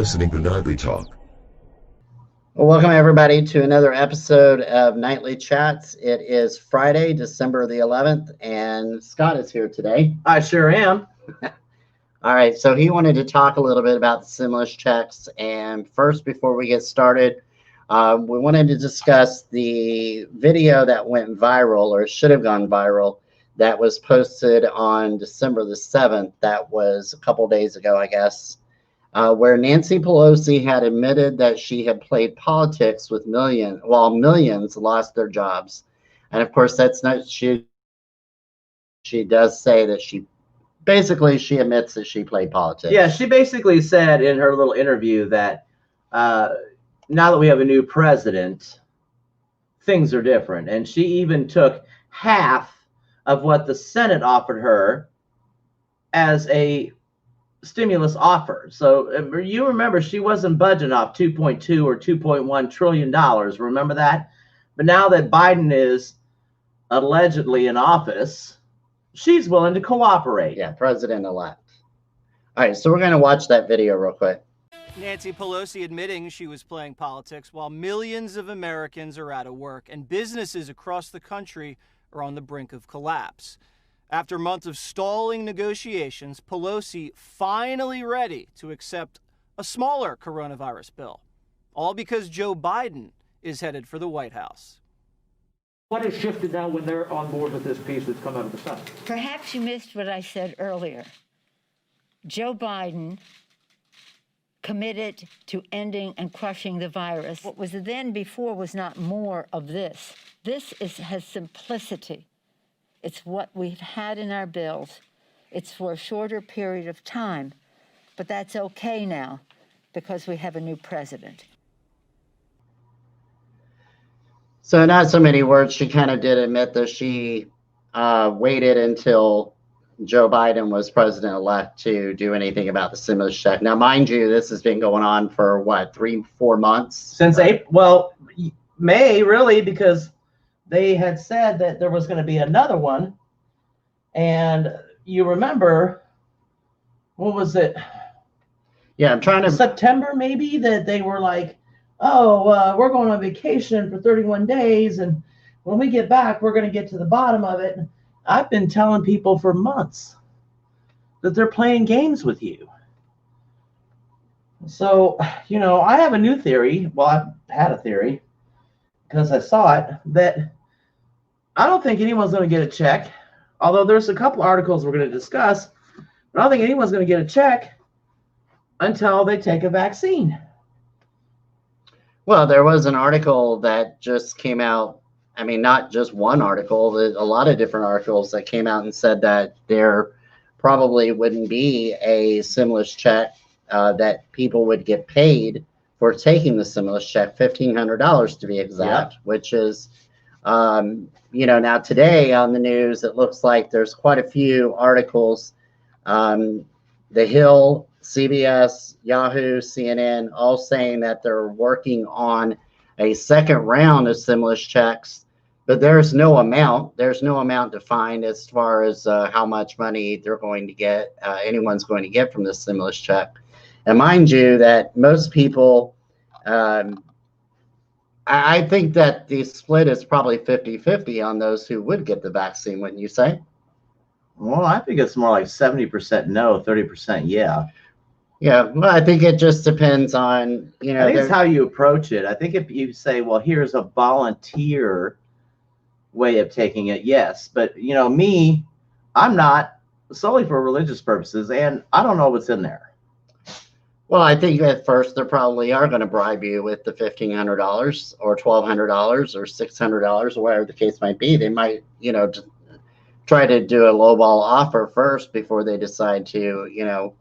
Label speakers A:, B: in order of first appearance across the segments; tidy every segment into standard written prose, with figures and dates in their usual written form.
A: listening to Nightly Talk.
B: Well, welcome everybody to another episode of Nightly Chats. It is Friday, December the 11th, and Scott is here today.
C: I sure am.
B: All right, so he wanted to talk a little bit about the stimulus checks. And first, before we get started, we wanted to discuss the video that went viral, or should have gone viral, that was posted on December the 7th. That was a couple days ago, I guess, where Nancy Pelosi had admitted that she had played politics with millions lost their jobs. And of course, that's not, she does say that she admits that she played politics.
C: Yeah, she basically said in her little interview that now that we have a new president, things are different. And she even took half of what the Senate offered her as a stimulus offer. So you remember she wasn't budgeting off 2.2 or 2.1 trillion dollars. Remember that? But now that Biden is allegedly in office, she's willing to cooperate.
B: Yeah, president-elect. All right, so we're going to watch that video real quick.
D: Nancy Pelosi admitting she was playing politics while millions of Americans are out of work and businesses across the country are on the brink of collapse. After months of stalling negotiations, Pelosi finally ready to accept a smaller coronavirus bill, all because Joe Biden is headed for the White House.
E: What has shifted now when they're on board with this piece that's come out of the Senate?
F: Perhaps you missed what I said earlier. Joe Biden committed to ending and crushing the virus. What was then before was not more of this. This has simplicity. It's what we've had in our bills. It's for a shorter period of time, but that's okay now because we have a new president.
B: So not so many words. She kind of did admit that she waited until Joe Biden was president-elect to do anything about the stimulus check. Now, mind you, this has been going on for what, 3-4 months?
C: Since April, well, May really, because they had said that there was going to be another one. And you remember, what was it?
B: Yeah, I'm trying to...
C: September, maybe, that they were like, oh, we're going on vacation for 31 days. And when we get back, we're going to get to the bottom of it. I've been telling people for months that they're playing games with you. So, you know, I have a new theory. Well, I've had a theory because I saw it, that I don't think anyone's going to get a check. Although there's a couple articles we're going to discuss, but I don't think anyone's going to get a check until they take a vaccine.
B: Well, there was an article that just came out. I mean, not just one article, a lot of different articles that came out and said that there probably wouldn't be a stimulus check, that people would get paid for taking the stimulus check, $1,500 to be exact, yeah. Which is, you know, now today on the news, it looks like there's quite a few articles, The Hill, CBS, Yahoo, CNN, all saying that they're working on a second round of stimulus checks. But there's no amount. There's no amount defined as far as how much money they're going to get, anyone's going to get from this stimulus check. And mind you that most people, I think that the split is probably 50-50 on those who would get the vaccine, wouldn't you say?
C: Well, I think it's more like 70% no, 30% yeah.
B: Yeah, well, I think it just depends on, you know.
C: I think it's how you approach it. I think if you say, well, here's a volunteer way of taking it, yes. But, you know, me, I'm not, solely for religious purposes, and I don't know what's in there.
B: Well, I think at first they probably are going to bribe you with the $1,500 or $1,200 or $600 or whatever the case might be. They might, you know, try to do a lowball offer first before they decide to, you know,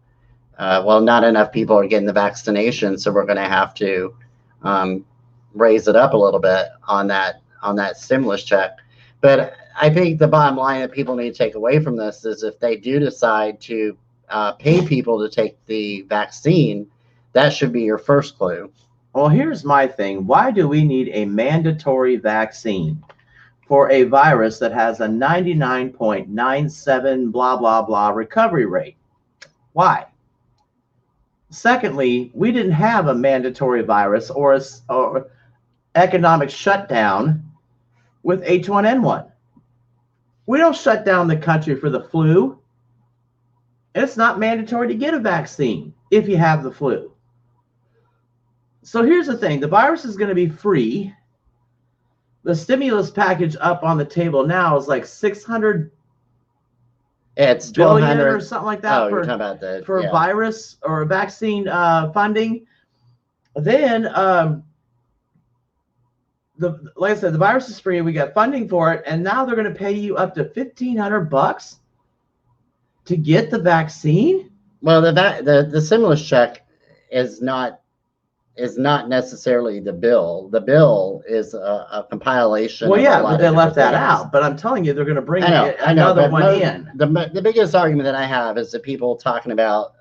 B: well, not enough people are getting the vaccination, so we're going to have to raise it up a little bit on that stimulus check. But I think the bottom line that people need to take away from this is if they do decide to pay people to take the vaccine, that should be your first clue.
C: Well, here's my thing. Why do we need a mandatory vaccine for a virus that has a 99.97 blah, blah, blah recovery rate? Why? Secondly, we didn't have a mandatory virus or economic shutdown with H1N1. We don't shut down the country for the flu. It's not mandatory to get a vaccine if you have the flu. So here's the thing. The virus is going to be free. The stimulus package up on the table now is like 600
B: It's
C: billion
B: 1,200
C: or something like that
B: you're talking about the
C: for
B: yeah.
C: virus or vaccine funding. Then like I said, the virus is free. We got funding for it, and now they're going to pay you up to $1,500 to get the vaccine.
B: Well, the stimulus check is not necessarily the bill. The bill is a compilation.
C: Well,
B: of
C: yeah,
B: a lot
C: but they
B: of
C: left that
B: different things.
C: out. But I'm telling you, they're going to bring
B: I know,
C: another
B: but
C: one in.
B: The biggest argument that I have is that people talking about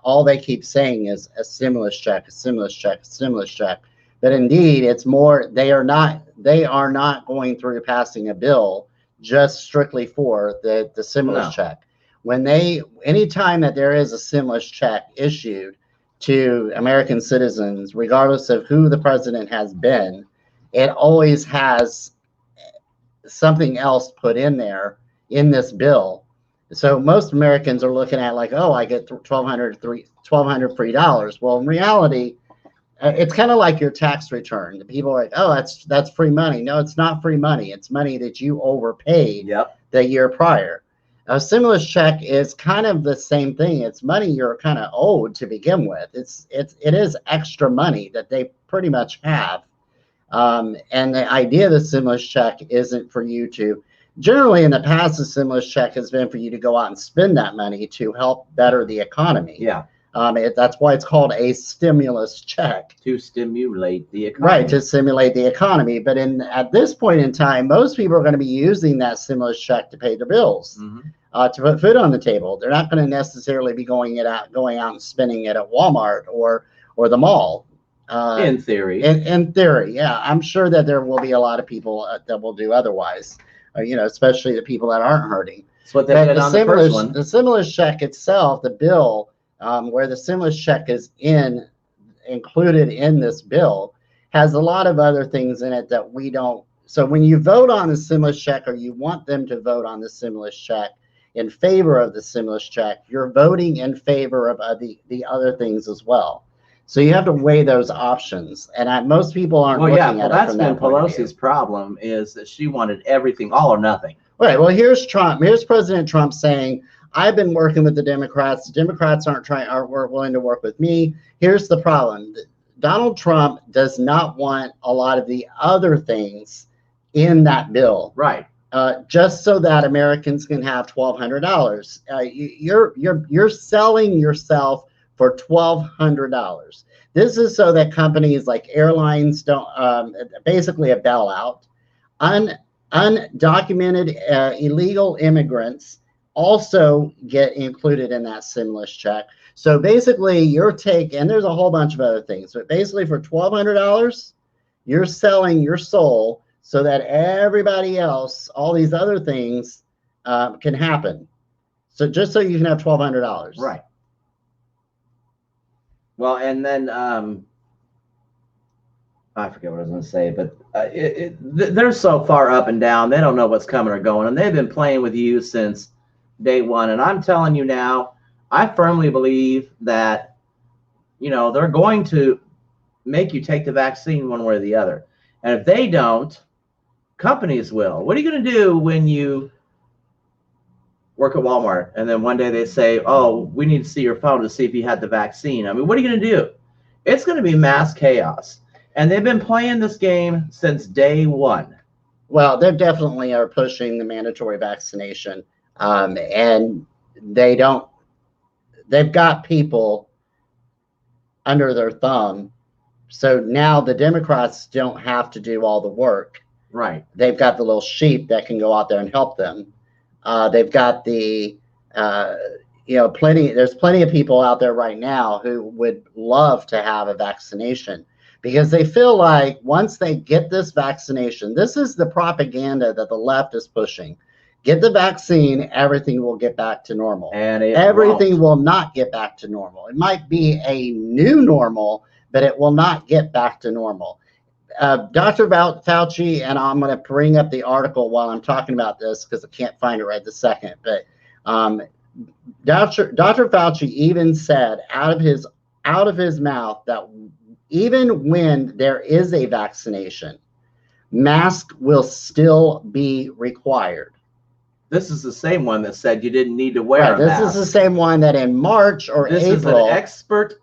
B: all they keep saying is a stimulus check, a stimulus check, a stimulus check. But indeed, it's more. They are not going through passing a bill just strictly for the stimulus
C: No.
B: check. Anytime that there is a stimulus check issued to American citizens, regardless of who the president has been, it always has something else put in there in this bill. So most Americans are looking at like, oh, I get $1,200 free dollars. Well, in reality, it's kind of like your tax return. The people are like, oh, that's free money. No, it's not free money. It's money that you overpaid the year prior. A stimulus check is kind of the same thing. It's money you're kind of owed to begin with. It is extra money that they pretty much have. And the idea of the stimulus check isn't for you to, generally in the past, the stimulus check has been for you to go out and spend that money to help better the economy.
C: Yeah.
B: That's why it's called a stimulus check.
C: To stimulate the economy.
B: Right, to stimulate the economy. But at this point in time, most people are going to be using that stimulus check to pay their bills, to put food on the table. They're not going to necessarily be going out and spending it at Walmart or the mall.
C: In theory.
B: In theory, yeah. I'm sure that there will be a lot of people that will do otherwise, especially the people that aren't hurting.
C: That's what they did on the first one.
B: The stimulus check itself, the bill, where the stimulus check is included in this bill, has a lot of other things in it that we don't. So when you vote on the stimulus check, or you want them to vote on the stimulus check in favor of the stimulus check, you're voting in favor of the other things as well. So you have to weigh those options, and most people aren't looking at it from that point of view.
C: That's been Pelosi's problem, is that she wanted everything, all or nothing.
B: Right. Well, here's Trump. Here's President Trump saying, "I've been working with the Democrats. The Democrats aren't willing to work with me." Here's the problem: Donald Trump does not want a lot of the other things in that bill.
C: Right.
B: Just so that Americans can have $1,200. You're selling yourself for $1,200. This is so that companies like airlines don't, basically a bailout. Undocumented illegal immigrants also get included in that stimulus check. So basically and there's a whole bunch of other things, but basically for $1,200, you're selling your soul so that everybody else, all these other things can happen. So just so you can have $1,200.
C: Right. Well, and then I forget what I was going to say, but they're so far up and down, they don't know what's coming or going, and they've been playing with you since day one. And I'm telling you now, I firmly believe that, they're going to make you take the vaccine one way or the other. And if they don't, companies will. What are you going to do when you work at Walmart and then one day they say, oh, we need to see your phone to see if you had the vaccine? I mean, what are you going to do? It's going to be mass chaos. And they've been playing this game since day one.
B: Well, they definitely are pushing the mandatory vaccination. And they've got people under their thumb. So now the Democrats don't have to do all the work.
C: Right.
B: They've got the little sheep that can go out there and help them. They've got there's plenty of people out there right now who would love to have a vaccination, because they feel like once they get this vaccination, this is the propaganda that the left is pushing. Get the vaccine, everything will get back to normal.
C: And
B: everything will not get back to normal. It might be a new normal, but it will not get back to normal. Dr. Fauci, and I'm going to bring up the article while I'm talking about this because I can't find it right this second, but Dr. Fauci even said out of his mouth that even when there is a vaccination, masks will still be required.
C: This is the same one that said you didn't need to wear a mask.
B: This is the same one that in March or
C: this
B: April.
C: This is an expert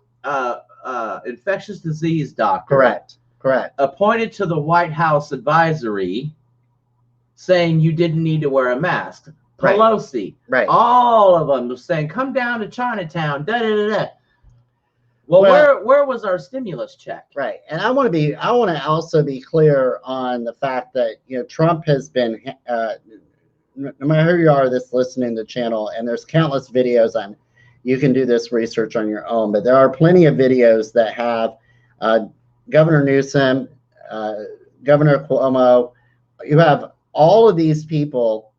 C: infectious disease doctor.
B: Correct.
C: Appointed to the White House advisory saying you didn't need to wear a mask. Pelosi.
B: Right.
C: All of them were saying, come down to Chinatown. Da, da, da, da. Well, where was our stimulus check?
B: Right. And I want to also be clear on the fact that, Trump has been, no matter who you are that's listening to the channel, and there's countless videos on, you can do this research on your own, but there are plenty of videos that have Governor Newsom, Governor Cuomo. You have all of these people.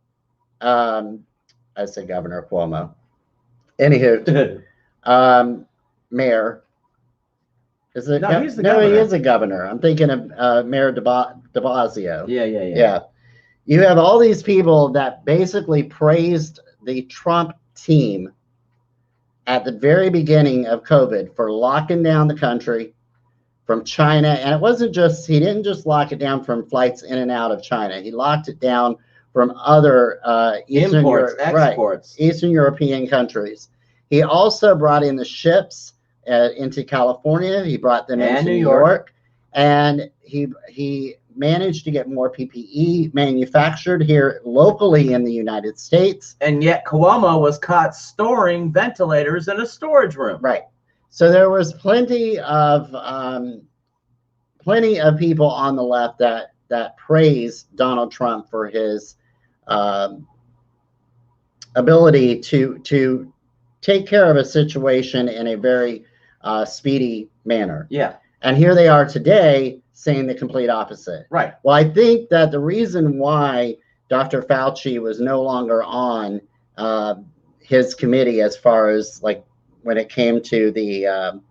B: I say Governor Cuomo. Anywho, Mayor. Is it?
C: No, he's the governor.
B: He is a governor. I'm thinking of Mayor de Blasio.
C: Yeah.
B: You have all these people that basically praised the Trump team at the very beginning of COVID for locking down the country from China. And it wasn't just, he didn't just lock it down from flights in and out of China. He locked it down from other Eastern European countries. He also brought in the ships into California. He brought them into New York. And he managed to get more PPE manufactured here locally in the United States.
C: And yet Cuomo was caught storing ventilators in a storage room.
B: Right. So there was plenty of people on the left that praised Donald Trump for his ability to take care of a situation in a very speedy manner.
C: Yeah.
B: And here they are today saying the complete opposite.
C: Right.
B: Well, I think that the reason why Dr. Fauci was no longer on his committee as far as like when it came to the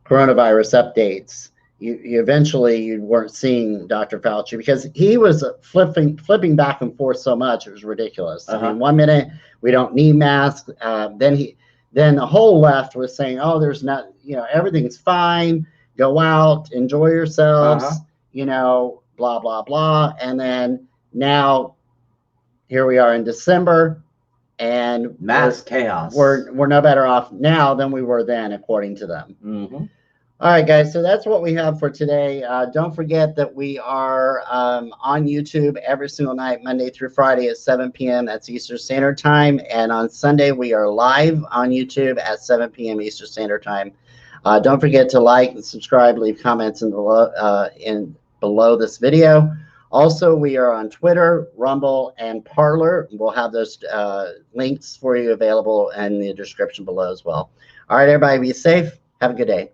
B: coronavirus updates, you eventually weren't seeing Dr. Fauci because he was flipping back and forth so much it was ridiculous. I mean, 1 minute we don't need masks, then the whole left was saying, oh, there's not, everything's fine. Go out, enjoy yourselves, blah, blah, blah. And then now here we are in December and
C: mass chaos.
B: We're no better off now than we were then, according to them.
C: Mm-hmm.
B: All right, guys. So that's what we have for today. Don't forget that we are on YouTube every single night, Monday through Friday at 7 p.m. That's Eastern Standard Time. And on Sunday, we are live on YouTube at 7 p.m. Eastern Standard Time. Don't forget to like and subscribe, leave comments below this video. Also, we are on Twitter, Rumble, and Parler. We'll have those links for you available in the description below as well. All right, everybody, be safe. Have a good day.